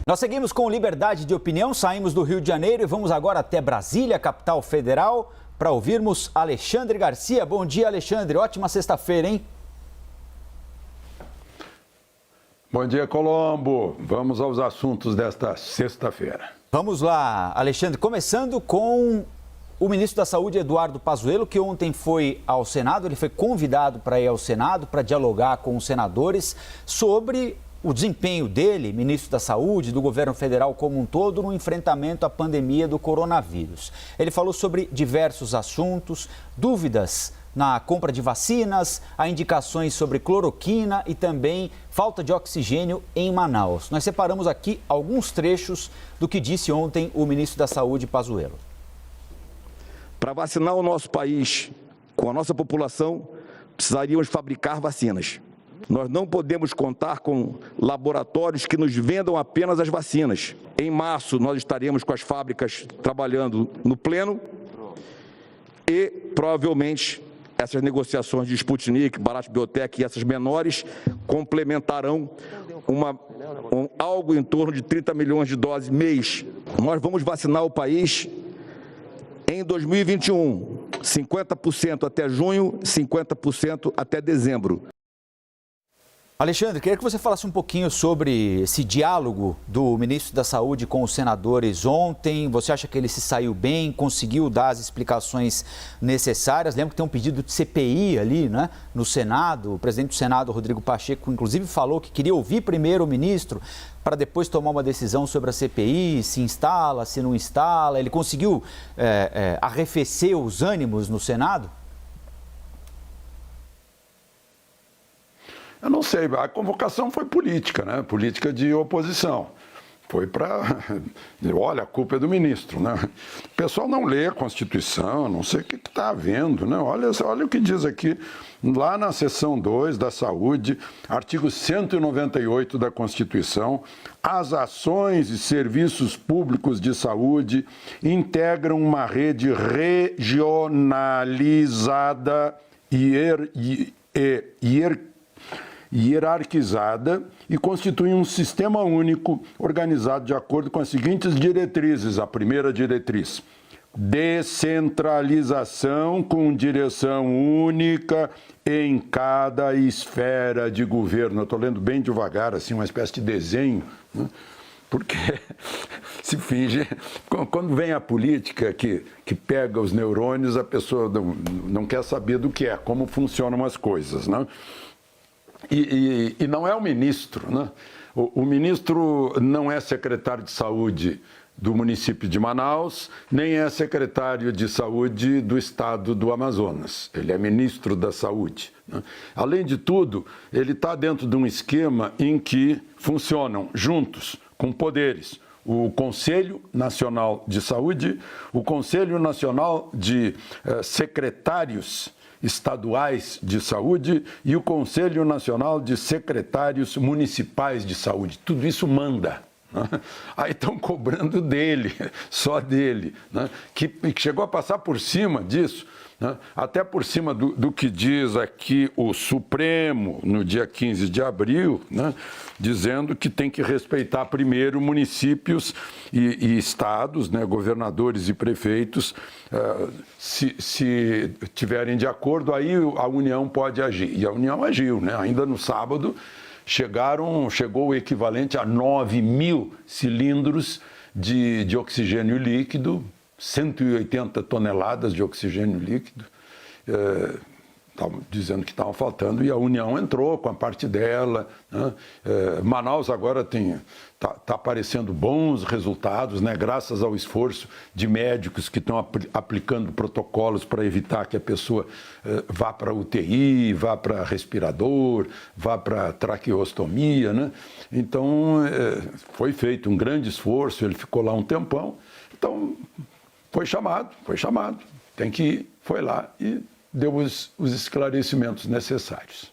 Nós seguimos com liberdade de opinião, saímos do Rio de Janeiro e vamos agora até Brasília, capital federal, para ouvirmos Alexandre Garcia. Bom dia, Alexandre. Ótima sexta-feira, hein? Bom dia, Colombo. Vamos aos assuntos desta sexta-feira. Vamos lá, Alexandre. Começando com o ministro da Saúde, Eduardo Pazuello, que ontem foi ao Senado. Ele foi convidado para ir ao Senado para dialogar com os senadores sobre o desempenho dele, ministro da Saúde, do governo federal como um todo, no enfrentamento à pandemia do coronavírus. Ele falou sobre diversos assuntos, dúvidas na compra de vacinas, há indicações sobre cloroquina e também falta de oxigênio em Manaus. Nós separamos aqui alguns trechos do que disse ontem o ministro da Saúde, Pazuello. Para vacinar o nosso país com a nossa população, precisaríamos fabricar vacinas. Nós não podemos contar com laboratórios que nos vendam apenas as vacinas. Em março, nós estaremos com as fábricas trabalhando no pleno e, provavelmente, essas negociações de Sputnik, Bharat Biotech e essas menores complementarão algo em torno de 30 milhões de doses mês. Nós vamos vacinar o país em 2021, 50% até junho, 50% até dezembro. Alexandre, queria que você falasse um pouquinho sobre esse diálogo do ministro da Saúde com os senadores ontem. Você acha que ele se saiu bem, conseguiu dar as explicações necessárias? Lembro que tem um pedido de CPI ali, né, no Senado. O presidente do Senado, Rodrigo Pacheco, inclusive falou que queria ouvir primeiro o ministro para depois tomar uma decisão sobre a CPI, se instala, se não instala. Ele conseguiu arrefecer os ânimos no Senado? Eu não sei, a convocação foi política, né? Política de oposição. Foi para, olha, a culpa é do ministro, né? O pessoal não lê a Constituição, não sei o que está havendo, né? Olha o que diz aqui, lá na seção 2 da Saúde, artigo 198 da Constituição, as ações e serviços públicos de saúde integram uma rede regionalizada e hierarquizada e constitui um sistema único organizado de acordo com as seguintes diretrizes. A primeira diretriz: descentralização com direção única em cada esfera de governo. Eu estou lendo bem devagar, assim, uma espécie de desenho, né? Porque se finge, quando vem a política que pega os neurônios, a pessoa não quer saber do que é, como funcionam as coisas, né? E não é o ministro, né? O ministro não é secretário de saúde do município de Manaus, nem é secretário de saúde do estado do Amazonas. Ele é ministro da saúde, né? Além de tudo, ele está dentro de um esquema em que funcionam juntos, com poderes, o Conselho Nacional de Saúde, o Conselho Nacional de Secretários Estaduais de Saúde e o Conselho Nacional de Secretários Municipais de Saúde. Tudo isso manda, né? Aí estão cobrando dele, só dele, né? Que chegou a passar por cima disso, né? Até por cima do que diz aqui o Supremo, no dia 15 de abril, né? Dizendo que tem que respeitar primeiro municípios e estados, né? Governadores e prefeitos, se tiverem de acordo, aí a União pode agir. E a União agiu, né? Ainda no sábado chegou o equivalente a 9 mil cilindros de oxigênio líquido, 180 toneladas de oxigênio líquido, dizendo que estavam faltando, e a União entrou com a parte dela, né? Manaus agora está aparecendo bons resultados, né? Graças ao esforço de médicos que estão aplicando protocolos para evitar que a pessoa vá para UTI, vá para respirador, vá para traqueostomia, né? Então, foi feito um grande esforço, ele ficou lá um tempão, então foi chamado, tem que ir, foi lá e deu os esclarecimentos necessários.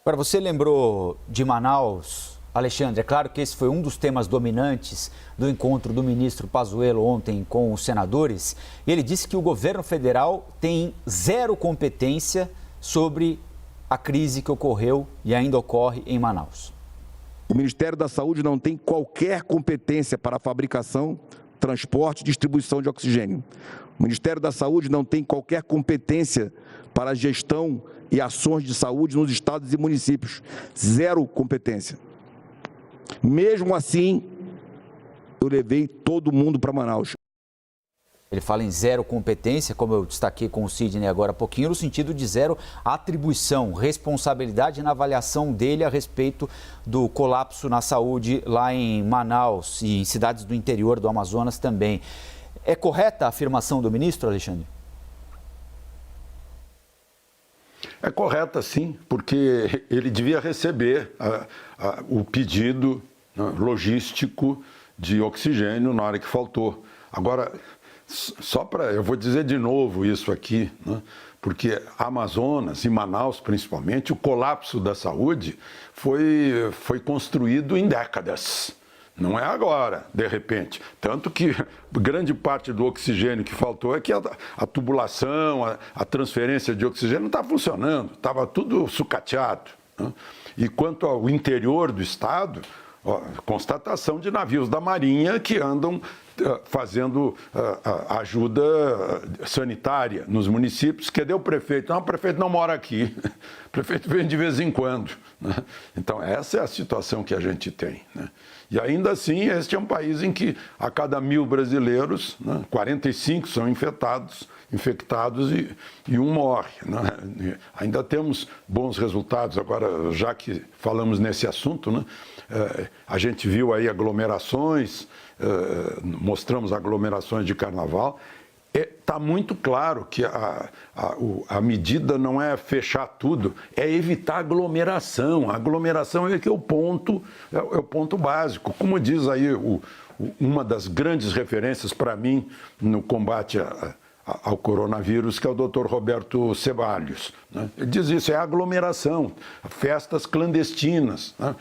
Agora, você lembrou de Manaus, Alexandre? É claro que esse foi um dos temas dominantes do encontro do ministro Pazuello ontem com os senadores. Ele disse que o governo federal tem zero competência sobre a crise que ocorreu e ainda ocorre em Manaus. O Ministério da Saúde não tem qualquer competência para a fabricação, transporte e distribuição de oxigênio. O Ministério da Saúde não tem qualquer competência para a gestão e ações de saúde nos estados e municípios. Zero competência. Mesmo assim, eu levei todo mundo para Manaus. Ele fala em zero competência, como eu destaquei com o Sidney agora há pouquinho, no sentido de zero atribuição, responsabilidade na avaliação dele a respeito do colapso na saúde lá em Manaus e em cidades do interior do Amazonas também. É correta a afirmação do ministro, Alexandre? É correta, sim, porque ele devia receber o pedido, né, logístico de oxigênio na hora que faltou. Agora, eu vou dizer de novo isso aqui, né, porque Amazonas e Manaus, principalmente, o colapso da saúde foi construído em décadas. Não é agora, de repente. Tanto que grande parte do oxigênio que faltou é que a tubulação, a transferência de oxigênio não está funcionando, estava tudo sucateado, né? E quanto ao interior do estado, constatação de navios da Marinha que andam fazendo ajuda sanitária nos municípios. Cadê o prefeito? Não, o prefeito não mora aqui. O prefeito vem de vez em quando, né? Então, essa é a situação que a gente tem, né? E ainda assim, este é um país em que a cada 1.000 brasileiros, né, 45 são infectados e um morre, né? Ainda temos bons resultados. Agora, já que falamos nesse assunto, né, a gente viu aí aglomerações, mostramos aglomerações de carnaval. Está muito claro que a medida não é fechar tudo, é evitar aglomeração. A aglomeração é que é o ponto básico. Como diz aí uma das grandes referências para mim no combate ao coronavírus, que é o Dr. Roberto Ceballos, né? Ele diz isso, é aglomeração, festas clandestinas, né,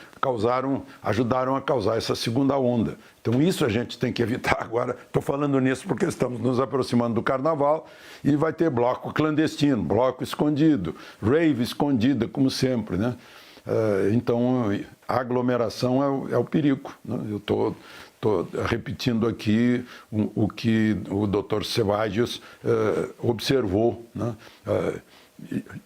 ajudaram a causar essa segunda onda. Então isso a gente tem que evitar. Agora, estou falando nisso porque estamos nos aproximando do carnaval e vai ter bloco clandestino, bloco escondido, rave escondida, como sempre, né? Então, a aglomeração é o perigo, né? Eu estou repetindo aqui o que o Dr. Ceballos observou, né?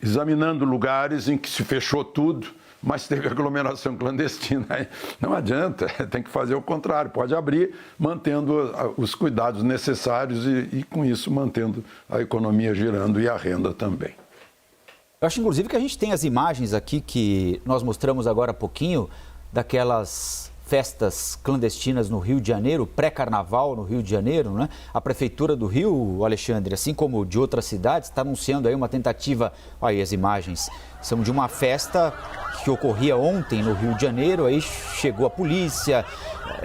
Examinando lugares em que se fechou tudo, mas teve aglomeração clandestina. Não adianta, tem que fazer o contrário, pode abrir mantendo os cuidados necessários e com isso mantendo a economia girando e a renda também. Eu acho, inclusive, que a gente tem as imagens aqui que nós mostramos agora há pouquinho, daquelas festas clandestinas no Rio de Janeiro, pré-carnaval no Rio de Janeiro, né? A Prefeitura do Rio, Alexandre, assim como de outras cidades, está anunciando aí uma tentativa, olha aí as imagens, são de uma festa que ocorria ontem no Rio de Janeiro, aí chegou a polícia.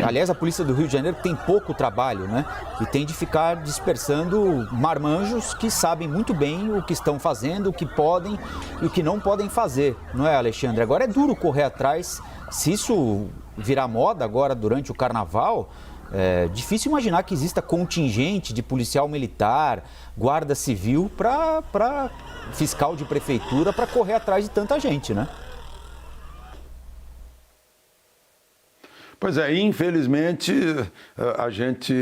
Aliás, a polícia do Rio de Janeiro tem pouco trabalho, né? E tem de ficar dispersando marmanjos que sabem muito bem o que estão fazendo, o que podem e o que não podem fazer, não é, Alexandre? Agora é duro correr atrás. Se isso virar moda agora durante o carnaval, é difícil imaginar que exista contingente de policial militar, guarda civil, para fiscal de prefeitura, para correr atrás de tanta gente, né? Pois é, infelizmente a gente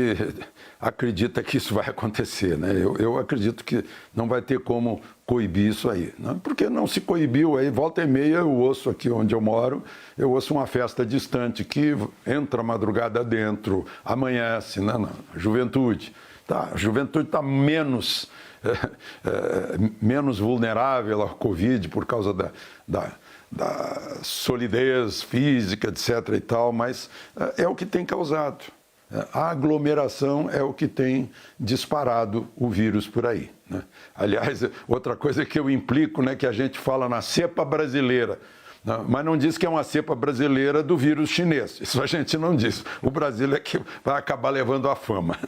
acredita que isso vai acontecer, né? Eu acredito que não vai ter como coibir isso aí, né? Porque não se coibiu aí, volta e meia eu ouço aqui onde eu moro, eu ouço uma festa distante que entra a madrugada dentro, amanhece, né? Na juventude. Tá, a juventude está menos vulnerável ao Covid por causa da solidez física, etc. e tal, mas é o que tem causado. A aglomeração é o que tem disparado o vírus por aí, né? Aliás, outra coisa que eu implico, né, que a gente fala na cepa brasileira, né, mas não diz que é uma cepa brasileira do vírus chinês. Isso a gente não diz. O Brasil é que vai acabar levando a fama.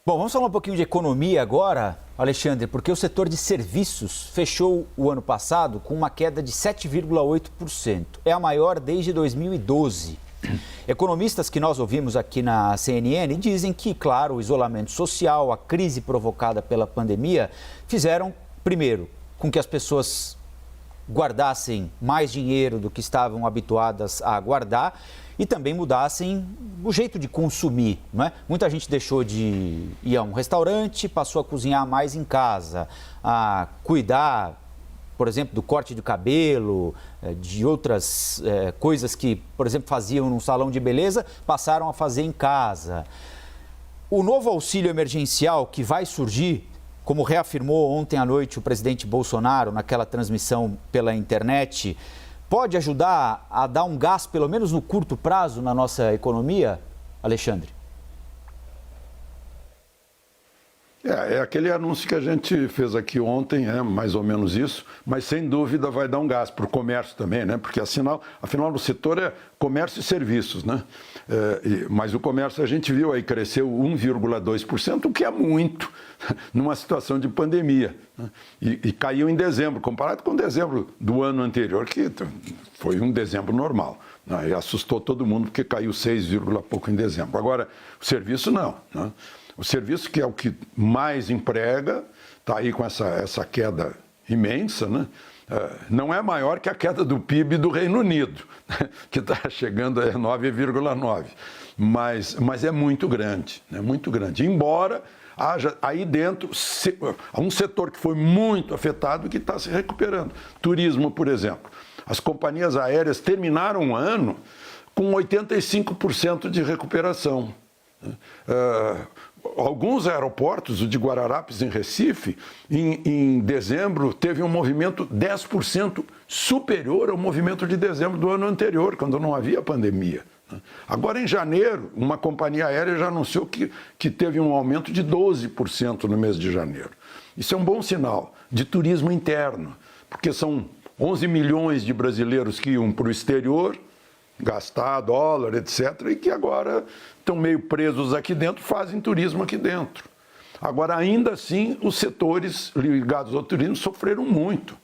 Bom, vamos falar um pouquinho de economia agora, Alexandre, porque o setor de serviços fechou o ano passado com uma queda de 7,8%. É a maior desde 2012. Economistas que nós ouvimos aqui na CNN dizem que, claro, o isolamento social, a crise provocada pela pandemia, fizeram, primeiro, com que as pessoas guardassem mais dinheiro do que estavam habituadas a guardar e também mudassem o jeito de consumir, não é? Muita gente deixou de ir a um restaurante, passou a cozinhar mais em casa, a cuidar, por exemplo, do corte de cabelo, de outras coisas que, por exemplo, faziam num salão de beleza, passaram a fazer em casa. O novo auxílio emergencial que vai surgir, como reafirmou ontem à noite o presidente Bolsonaro naquela transmissão pela internet, pode ajudar a dar um gás, pelo menos no curto prazo, na nossa economia, Alexandre? É aquele anúncio que a gente fez aqui ontem, mais ou menos isso, mas sem dúvida vai dar um gás para o comércio também, né? Porque afinal o setor é comércio e serviços, né? Mas o comércio a gente viu aí cresceu 1,2%, o que é muito numa situação de pandemia, né? E caiu em dezembro, comparado com dezembro do ano anterior, que foi um dezembro normal, né? E assustou todo mundo porque caiu 6, pouco em dezembro. Agora, o serviço não, né? O serviço, que é o que mais emprega, está aí com essa queda imensa, né? Não é maior que a queda do PIB do Reino Unido, que está chegando a 9,9%, mas é muito grande, né? Muito grande. Embora haja aí dentro um setor que foi muito afetado e que está se recuperando. Turismo, por exemplo. As companhias aéreas terminaram o ano com 85% de recuperação. Alguns aeroportos, o de Guararapes, em Recife, em dezembro, teve um movimento 10% superior ao movimento de dezembro do ano anterior, quando não havia pandemia. Agora, em janeiro, uma companhia aérea já anunciou que teve um aumento de 12% no mês de janeiro. Isso é um bom sinal de turismo interno, porque são 11 milhões de brasileiros que iam para o exterior, gastar dólar, etc., e que agora estão meio presos aqui dentro, fazem turismo aqui dentro. Agora, ainda assim, os setores ligados ao turismo sofreram muito.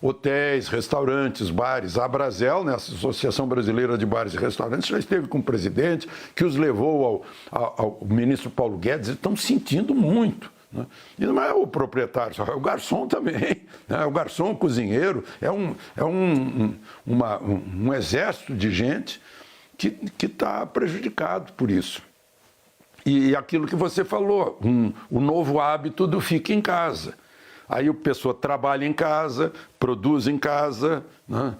Hotéis, restaurantes, bares. A Abrazel, né, a Associação Brasileira de Bares e Restaurantes, já esteve com o presidente, que os levou ao ministro Paulo Guedes, e estão sentindo muito. Né? E não é o proprietário, só é o garçom também, né? O garçom, o cozinheiro, é um exército de gente que está prejudicado por isso. E aquilo que você falou, o novo hábito do fica em casa. Aí a pessoa trabalha em casa, produz em casa, né?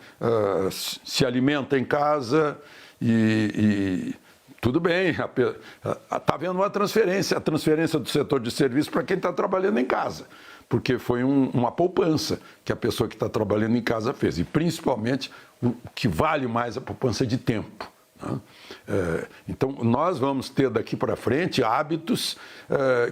Se alimenta em casa e tudo bem, está havendo uma transferência, a transferência do setor de serviço para quem está trabalhando em casa, porque foi uma poupança que a pessoa que está trabalhando em casa fez, e principalmente o que vale mais a poupança de tempo. Né? Então, nós vamos ter daqui para frente hábitos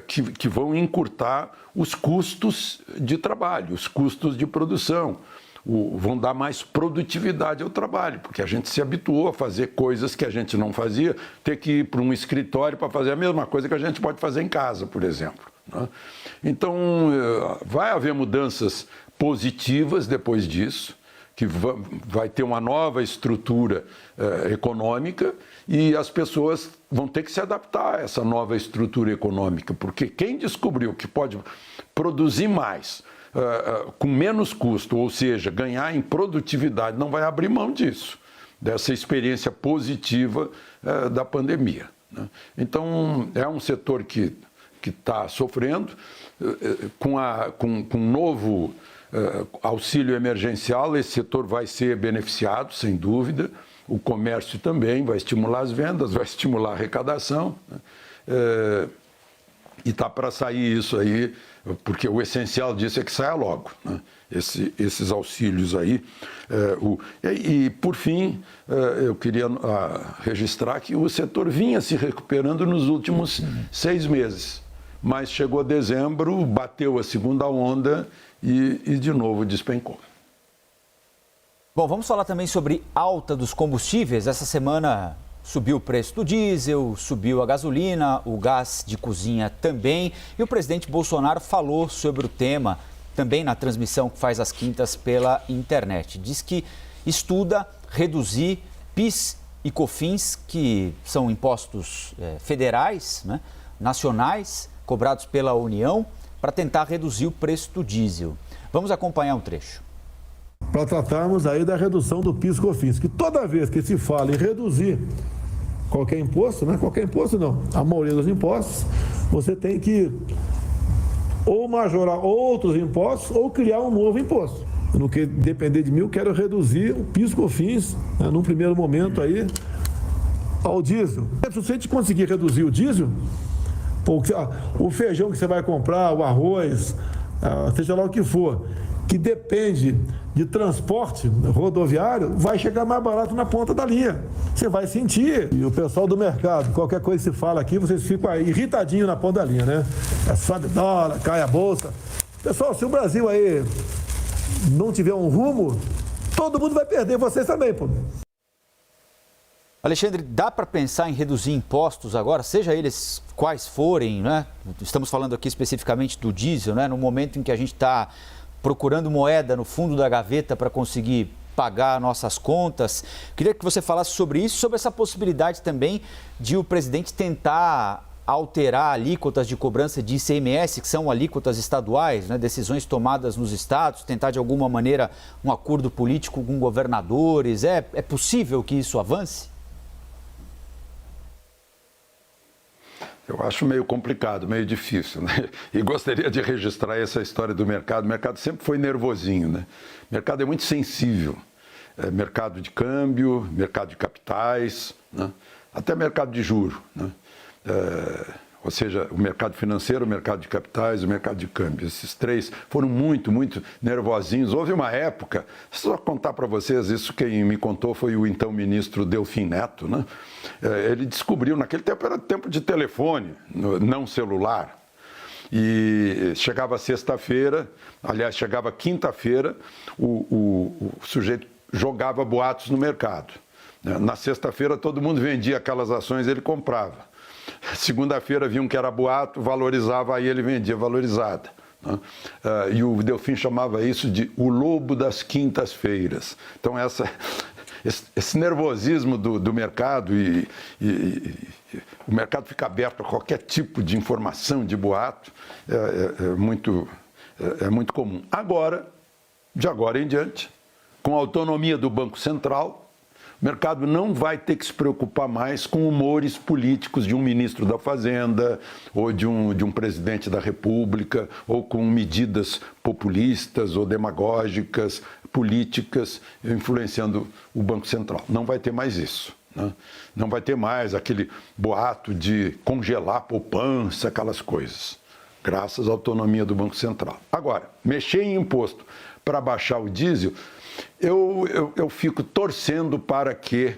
que vão encurtar os custos de trabalho, os custos de produção. Vão dar mais produtividade ao trabalho, porque a gente se habituou a fazer coisas que a gente não fazia, ter que ir para um escritório para fazer a mesma coisa que a gente pode fazer em casa, por exemplo. Né? Então, vai haver mudanças positivas depois disso, que vai ter uma nova estrutura econômica e as pessoas vão ter que se adaptar a essa nova estrutura econômica, porque quem descobriu que pode produzir mais, com menos custo, ou seja, ganhar em produtividade, não vai abrir mão disso, dessa experiência positiva da pandemia. Né? Então, é um setor que está sofrendo, com um novo auxílio emergencial, esse setor vai ser beneficiado, sem dúvida, o comércio também vai estimular as vendas, vai estimular a arrecadação, né? E está para sair isso aí, porque o essencial disso é que saia logo, né? Esses auxílios aí. E, por fim, eu queria registrar que o setor vinha se recuperando nos últimos 6 meses, mas chegou dezembro, bateu a segunda onda e de novo despencou. Bom, vamos falar também sobre alta dos combustíveis. Essa semana subiu o preço do diesel, subiu a gasolina, o gás de cozinha também. E o presidente Bolsonaro falou sobre o tema também na transmissão que faz às quintas pela internet. Diz que estuda reduzir PIS e COFINS, que são impostos federais, né, nacionais, cobrados pela União, para tentar reduzir o preço do diesel. Vamos acompanhar um trecho. para tratarmos aí da redução do PIS/COFINS, que toda vez que se fala em reduzir qualquer imposto, né? Qualquer imposto não, a maioria dos impostos, você tem que ou majorar outros impostos ou criar um novo imposto. No que depender de mim, eu quero reduzir o PIS/COFINS, né, num primeiro momento aí, ao diesel. Se a gente conseguir reduzir o diesel, o feijão que você vai comprar, o arroz, seja lá o que for, que depende de transporte rodoviário, vai chegar mais barato na ponta da linha. Você vai sentir. E o pessoal do mercado, qualquer coisa que se fala aqui, vocês ficam aí irritadinhos na ponta da linha, né? Sobe dólar, cai a bolsa. Pessoal, se o Brasil aí não tiver um rumo, todo mundo vai perder, vocês também, pô. Alexandre, dá para pensar em reduzir impostos agora, seja eles quais forem, né? Estamos falando aqui especificamente do diesel, né? No momento em que a gente está procurando moeda no fundo da gaveta para conseguir pagar nossas contas. Queria que você falasse sobre isso, sobre essa possibilidade também de o presidente tentar alterar alíquotas de cobrança de ICMS, que são alíquotas estaduais, né? Decisões tomadas nos estados, tentar de alguma maneira um acordo político com governadores. É possível que isso avance? Eu acho meio complicado, meio difícil, né? E gostaria de registrar essa história do mercado. O mercado sempre foi nervosinho, né? O mercado é muito sensível. Mercado de câmbio, mercado de capitais, né? Até mercado de juro, né? Ou seja, o mercado financeiro, o mercado de capitais, o mercado de câmbio. Esses três foram muito, muito nervosinhos. Houve uma época, só contar para vocês, isso quem me contou foi o então ministro Delfim Neto, né? Ele descobriu, naquele tempo era tempo de telefone, não celular, e chegava sexta-feira, aliás, chegava quinta-feira, o sujeito jogava boatos no mercado. Na sexta-feira todo mundo vendia aquelas ações, ele comprava. Segunda-feira viam que era boato, valorizava, aí ele vendia valorizada, né? E o Delfim chamava isso de o lobo das quintas-feiras. Então esse nervosismo do mercado e o mercado fica aberto a qualquer tipo de informação, de boato, é muito comum. Agora, de agora em diante, com a autonomia do Banco Central, o mercado não vai ter que se preocupar mais com humores políticos de um ministro da Fazenda, ou de um presidente da República, ou com medidas populistas ou demagógicas, políticas, influenciando o Banco Central. Não vai ter mais isso, né? Não vai ter mais aquele boato de congelar a poupança, aquelas coisas, graças à autonomia do Banco Central. Agora, mexer em imposto para baixar o diesel, eu fico torcendo para que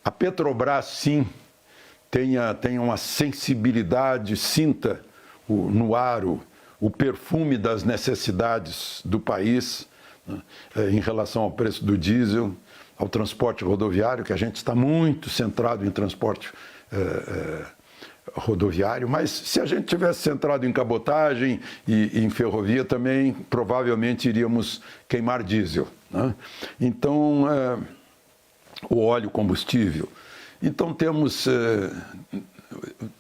a Petrobras, sim, tenha uma sensibilidade, sinta no ar o perfume das necessidades do país, né, em relação ao preço do diesel, ao transporte rodoviário, que a gente está muito centrado em transporte rodoviário, mas se a gente tivesse centrado em cabotagem e em ferrovia também, provavelmente iríamos queimar diesel, né? Então, o óleo combustível. Então temos,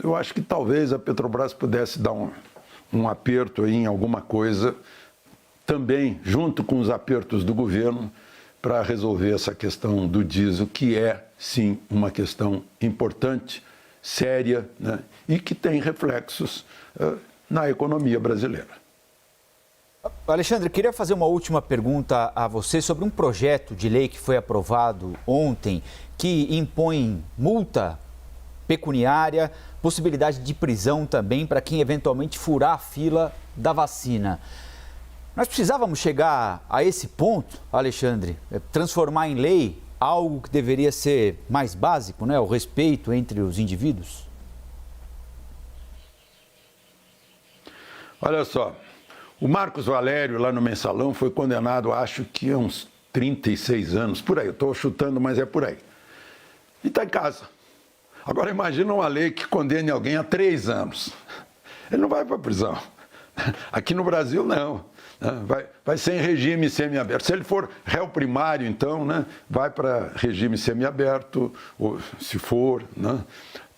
eu acho que talvez a Petrobras pudesse dar um aperto aí em alguma coisa, também junto com os apertos do governo, para resolver essa questão do diesel, que é, sim, uma questão importante, séria, né? E que tem reflexos na economia brasileira. Alexandre, queria fazer uma última pergunta a você sobre um projeto de lei que foi aprovado ontem, que impõe multa pecuniária, possibilidade de prisão também para quem eventualmente furar a fila da vacina. Nós precisávamos chegar a esse ponto, Alexandre, transformar em lei algo que deveria ser mais básico, né? O respeito entre os indivíduos? Olha só, o Marcos Valério, lá no Mensalão, foi condenado, acho que há uns 36 anos, por aí, eu estou chutando, mas é por aí. E está em casa. Agora imagina uma lei que condene alguém a 3 anos. Ele não vai para a prisão. Aqui no Brasil, não. Vai ser em regime semiaberto. Se ele for réu primário, então, né, vai para regime semiaberto, ou se for, né,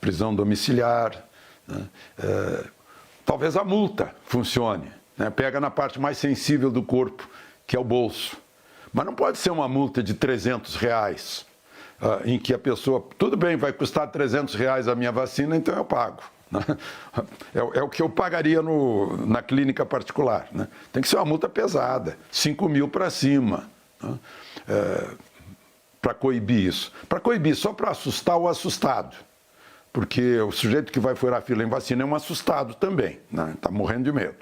prisão domiciliar. Né, talvez a multa funcione, né, pega na parte mais sensível do corpo, que é o bolso. Mas não pode ser uma multa de R$300, em que a pessoa, tudo bem, vai custar R$300 a minha vacina, então eu pago. Né? É o que eu pagaria na clínica particular. Né? Tem que ser uma multa pesada, 5 mil para cima, né? Para coibir isso. Para coibir, só para assustar o assustado. Porque o sujeito que vai furar fila em vacina é um assustado também, né? Está morrendo de medo.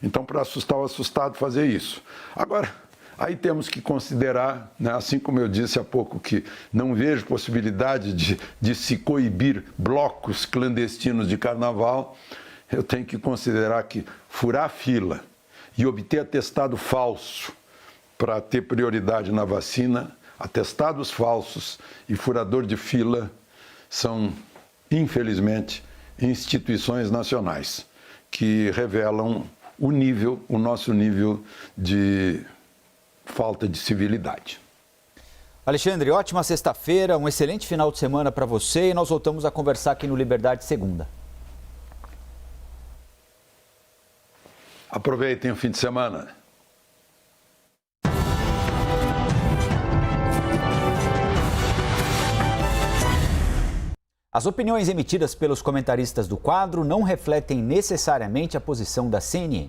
Então, para assustar o assustado, fazer isso. Agora, aí temos que considerar, né, assim como eu disse há pouco, que não vejo possibilidade de se coibir blocos clandestinos de carnaval, eu tenho que considerar que furar fila e obter atestado falso para ter prioridade na vacina, atestados falsos e furador de fila são, infelizmente, instituições nacionais que revelam o nosso nível de falta de civilidade. Alexandre, ótima sexta-feira, um excelente final de semana para você e nós voltamos a conversar aqui no Liberdade segunda. Aproveitem o fim de semana. As opiniões emitidas pelos comentaristas do quadro não refletem necessariamente a posição da CNN.